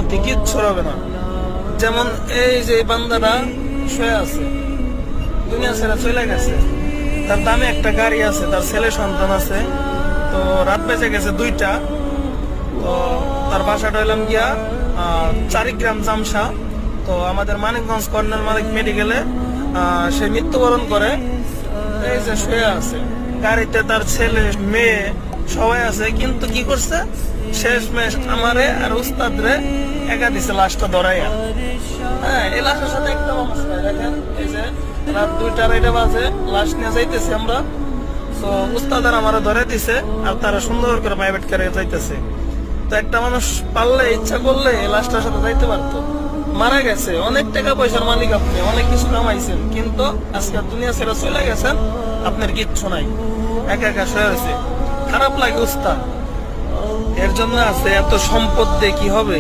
শান্তি কিচ্ছু হবে না। যেমন এই যে বান্দাটা শুয়ে আছে, দুনিয়া ছেড়ে চলে গেছে, তার দামে একটা গাড়ি আছে, তার ছেলে সন্তান আছে। তো রাত বেজে গেছে 2টা। তো তার বাসাটা হইলাম গিয়া চারিগ্রাম জামসা। তো আমাদের মানিকগঞ্জ কর্নার মালিক মেডিকেলে সে মৃত্যুবরণ করে। এই যে শুয়ে আছে, গাড়িতে তার ছেলে মেয়ে সবাই আছে, কিন্তু কি করছে শেষমেশ আমারে আর উস্তাদ রে একা দিছে লাশটা ধরাইয়া। হ্যাঁ, এই লাশের সাথে একটা অবস্থা দেখেন, এই যে রাত 2টা বাজে লাশ নিয়ে যাইতেছি আমরা। তো উস্তাদ আর আমারে ধরে দিছে, আর তারা সুন্দর করে প্রাইভেট কারে যাইতেছে। তো একটা মানুষ পারলে ইচ্ছা করলে এই লাশটার সাথে যাইতে পারতো। মারা গেছে, অনেক টাকা পয়সার মালিক আপনি, অনেক কিছু কামাইছেন, কিন্তু আজকে দুনিয়া ছেড়ে চলে গেছেন, আপনার কিচ্ছু নাই, একা একা শুয়ে হয়েছে। খারাপ লাগে উস্তাদ, এর জন্য আছে এত সম্পদ দিয়ে কি হবে।